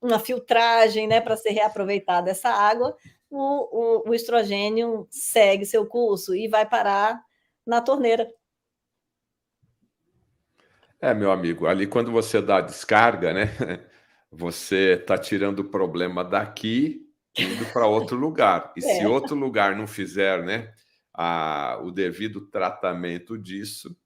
uma filtragem, né, para ser reaproveitada essa água, o estrogênio segue seu curso e vai parar na torneira. Meu amigo, ali quando você dá a descarga, né? Você está tirando o problema daqui, indo para outro lugar. E se É, outro lugar não fizer, né, o devido tratamento disso,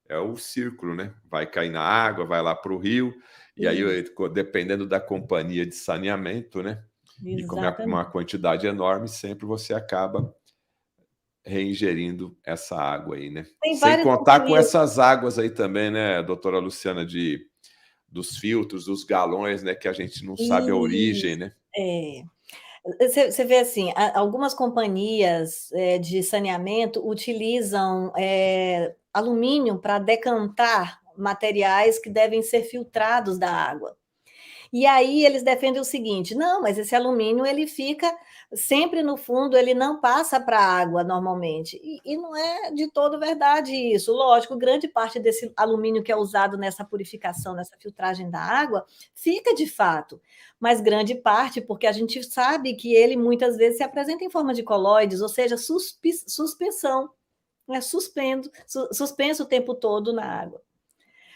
é o círculo, né? Vai cair na água, vai lá para o rio, e aí, isso, dependendo da companhia de saneamento, né? E como é uma exatamente. quantidade enorme, sempre você acaba reingerindo essa água aí, né? Tem Sem várias contar com companhias. essas águas aí também, né, doutora Luciana, dos filtros, dos galões, né, que a gente não sabe a origem, Isso, né? é. Você vê assim, algumas companhias de saneamento utilizam alumínio para decantar materiais que devem ser filtrados da água. E aí eles defendem o seguinte: não, mas esse alumínio ele fica sempre no fundo, ele não passa para a água normalmente. E não é de todo verdade isso. Lógico, grande parte desse alumínio que é usado nessa purificação, nessa filtragem da água, fica de fato. Mas grande parte, porque a gente sabe que ele muitas vezes se apresenta em forma de colóides, ou seja, suspensão, né? Suspenso o tempo todo na água.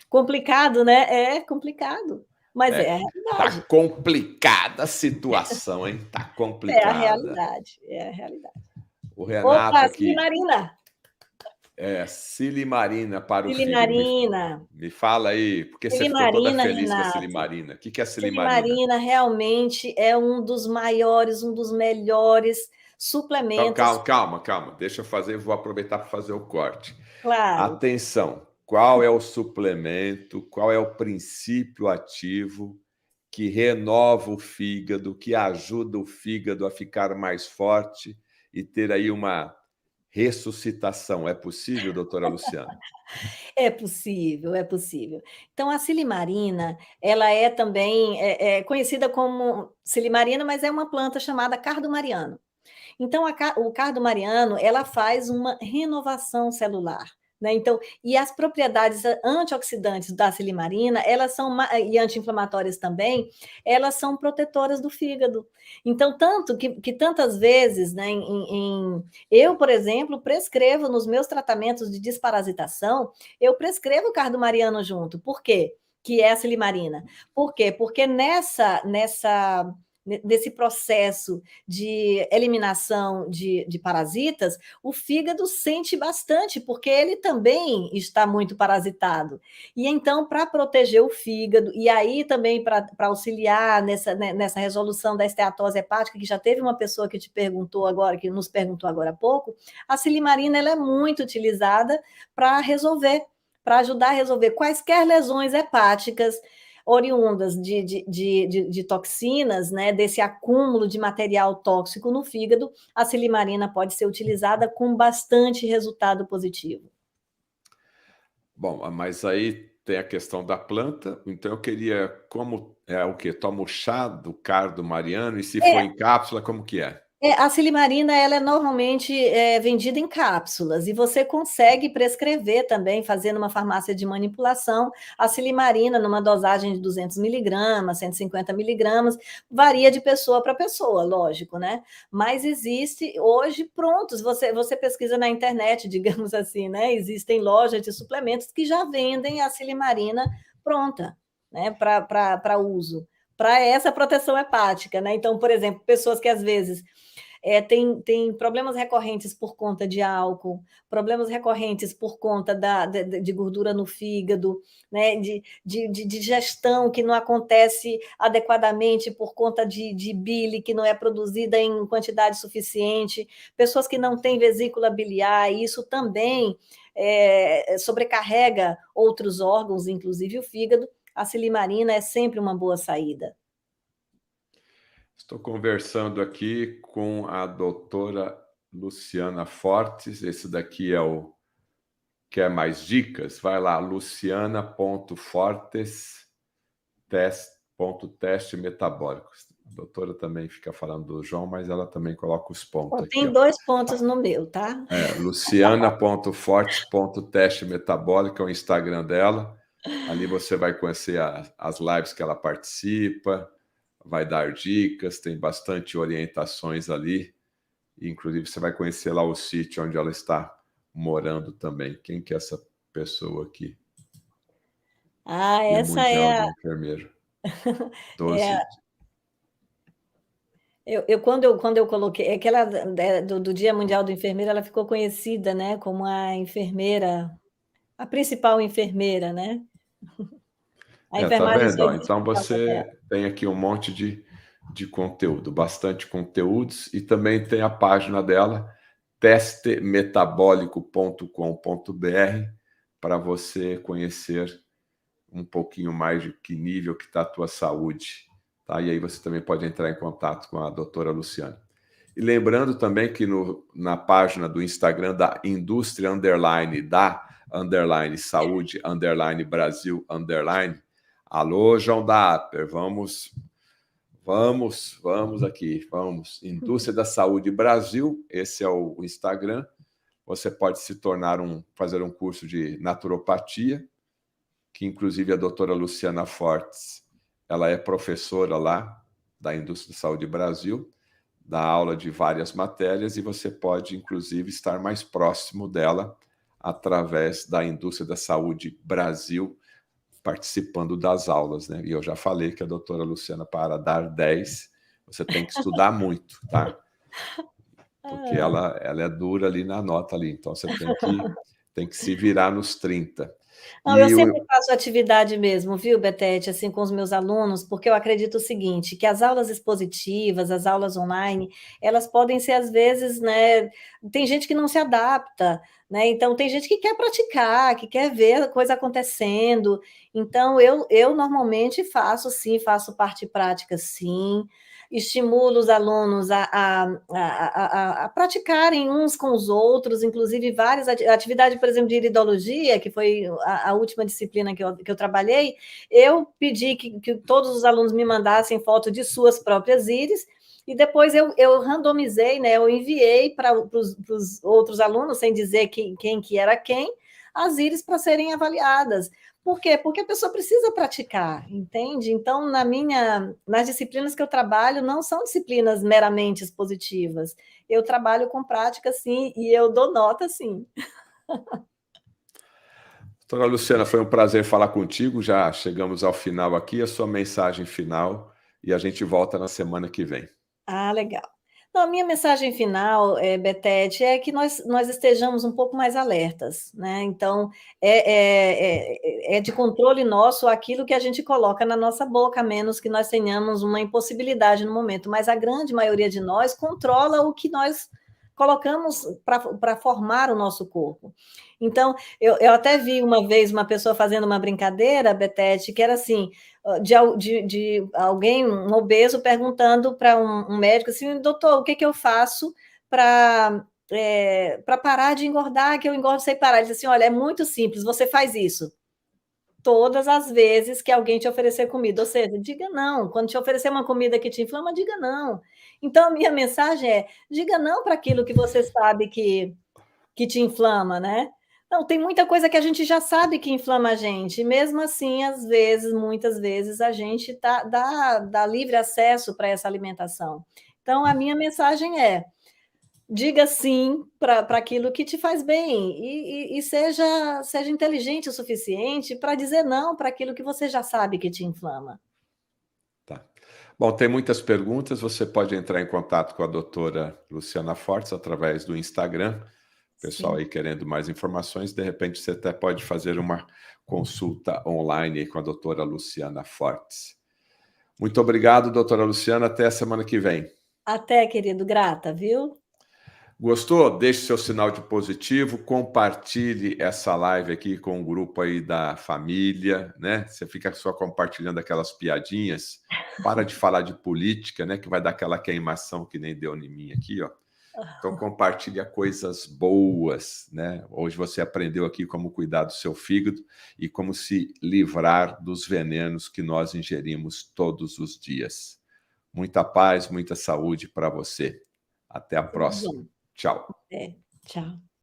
Complicado, né? É complicado, mas é a Tá realidade. complicada a situação, hein? Tá É a complicada. realidade, é a realidade. O Renato Opa, aqui, silimarina, silimarina para o fígado. silimarina, Me fala aí, porque você ficou toda silimarina, feliz com a Renato. silimarina. O que que é silimarina? Silimarina realmente é um dos maiores, um dos melhores Então, suplementos, calma, calma, calma. Deixa eu fazer, vou aproveitar para fazer o corte. claro. Atenção, qual é o suplemento, qual é o princípio ativo que renova o fígado, que ajuda o fígado a ficar mais forte e ter aí uma ressuscitação? É possível, doutora Luciana? É possível, é possível. Então a silimarina, ela é também conhecida como silimarina, mas é uma planta chamada cardo-mariano. Então, o cardo-mariano, ela faz uma renovação celular, né? Então, e as propriedades antioxidantes da silimarina, elas são, e anti-inflamatórias também, elas são protetoras do fígado. Então, tanto que tantas vezes, né, eu, por exemplo, prescrevo nos meus tratamentos de desparasitação, eu prescrevo cardo-mariano junto. Por quê? Que é a silimarina. Por quê? Porque nesse processo de eliminação de parasitas, o fígado sente bastante, porque ele também está muito parasitado. E então, para proteger o fígado, e aí também para auxiliar nessa resolução da esteatose hepática, que já teve uma pessoa que te perguntou agora, que nos perguntou agora há pouco, a silimarina ela é muito utilizada para resolver, para ajudar a resolver quaisquer lesões hepáticas, oriundas de toxinas, né, desse acúmulo de material tóxico no fígado, a silimarina pode ser utilizada com bastante resultado positivo. Bom, mas aí tem a questão da planta, então eu queria, como é o quê? Toma o chá do cardo mariano e se for É, em cápsula, como que é? a silimarina ela é normalmente vendida em cápsulas e você consegue prescrever também, fazendo uma farmácia de manipulação, a silimarina numa dosagem de 200 miligramas, 150 miligramas, varia de pessoa para pessoa, lógico, né? Mas existe hoje prontos, você pesquisa na internet, digamos assim, né? Existem lojas de suplementos que já vendem a silimarina pronta. né, para uso, para essa proteção hepática, né? Então, por exemplo, pessoas que às vezes tem problemas recorrentes por conta de álcool, problemas recorrentes por conta de gordura no fígado, né, de digestão que não acontece adequadamente por conta de bile que não é produzida em quantidade suficiente, pessoas que não têm vesícula biliar, isso também sobrecarrega outros órgãos, inclusive o fígado. A silimarina é sempre uma boa saída. Estou conversando aqui com a doutora Luciana Fortes. Esse daqui é o Quer Mais Dicas? Vai lá, luciana.fortes, teste metabólico. A doutora também fica falando do João, mas ela também coloca os pontos aqui. Tem 2 pontos no meu, tá? Luciana.fortes.teste metabólico é o Instagram dela. Ali você vai conhecer as lives que ela participa, vai dar dicas, tem bastante orientações ali. Inclusive, você vai conhecer lá o sítio onde ela está morando também. Quem que é essa pessoa aqui? Dia essa Mundial é do Enfermeiro. é 12. Quando eu coloquei aquela do Dia Mundial do Enfermeiro, ela ficou conhecida, né, como a enfermeira, a principal enfermeira, né? A Tá enfermagem vendo? só Ó, existe então por causa você dela. tem aqui um monte de conteúdo, bastante conteúdos, e também tem a página dela, testemetabólico.com.br, para você conhecer um pouquinho mais de que nível que está a tua saúde. Tá? E aí você também pode entrar em contato com a doutora Luciana. E lembrando também que na página do Instagram da Indústria Underline, da Underline Saúde, Underline Brasil, Underline, alô, João da Aper, vamos aqui, vamos. Indústria da Saúde Brasil, esse é o Instagram. Você pode se tornar fazer um curso de naturopatia, que inclusive a doutora Luciana Fortes, ela é professora lá da Indústria da Saúde Brasil, dá aula de várias matérias e você pode, inclusive, estar mais próximo dela através da Indústria da Saúde Brasil, participando das aulas, né? E eu já falei que a doutora Luciana, para dar 10, você tem que estudar muito, tá? Porque ela é dura ali na nota ali, então você tem que se virar nos 30. Não, eu sempre faço atividade mesmo, viu, Betete, assim, com os meus alunos, porque eu acredito o seguinte, que as aulas expositivas, as aulas online, elas podem ser, às vezes, né, tem gente que não se adapta, né, então tem gente que quer praticar, que quer ver a coisa acontecendo, então eu normalmente faço, sim, faço parte prática, sim, estimulo os alunos a praticarem uns com os outros, inclusive várias atividades, por exemplo, de iridologia, que foi a última disciplina que eu trabalhei, eu pedi que todos os alunos me mandassem foto de suas próprias íris, e depois eu randomizei, né, eu enviei para os outros alunos, sem dizer quem que era quem, as íris para serem avaliadas. Por quê? Porque a pessoa precisa praticar, entende? Então, nas disciplinas que eu trabalho, não são disciplinas meramente expositivas. Eu trabalho com prática, sim, e eu dou nota, sim. Doutora Luciana, foi um prazer falar contigo. Já chegamos ao final aqui, a sua mensagem final, e a gente volta na semana que vem. Ah, legal. Não, a minha mensagem final, Betete, é que nós estejamos um pouco mais alertas, né? Então, é de controle nosso aquilo que a gente coloca na nossa boca, a menos que nós tenhamos uma impossibilidade no momento, mas a grande maioria de nós controla o que nós colocamos para formar o nosso corpo. Então, eu até vi uma vez uma pessoa fazendo uma brincadeira, Betete, que era assim, de alguém, um obeso, perguntando para um médico assim, doutor, o que eu faço para parar de engordar, que eu engordo sem parar? Ele disse assim, olha, é muito simples, você faz isso todas as vezes que alguém te oferecer comida, ou seja, diga não, quando te oferecer uma comida que te inflama, diga não. Então, a minha mensagem é, diga não para aquilo que você sabe que te inflama, né? Não, tem muita coisa que a gente já sabe que inflama a gente, e mesmo assim, às vezes, muitas vezes, a gente dá livre acesso para essa alimentação. Então, a minha mensagem é, diga sim para aquilo que te faz bem e seja inteligente o suficiente para dizer não para aquilo que você já sabe que te inflama. Tá. Bom, tem muitas perguntas. Você pode entrar em contato com a doutora Luciana Fortes através do Instagram. Pessoal Sim. aí querendo mais informações, de repente você até pode fazer uma consulta online aí com a doutora Luciana Fortes. Muito obrigado, doutora Luciana. Até a semana que vem. Até, querido, grata, viu? Gostou? Deixe seu sinal de positivo, compartilhe essa live aqui com o grupo aí da família, né? Você fica só compartilhando aquelas piadinhas, para de falar de política, né? Que vai dar aquela queimação que nem deu em mim aqui, ó. Então compartilha coisas boas, né? Hoje você aprendeu aqui como cuidar do seu fígado e como se livrar dos venenos que nós ingerimos todos os dias. Muita paz, muita saúde para você. Até a Tudo próxima. bom. Tchau. É, tchau.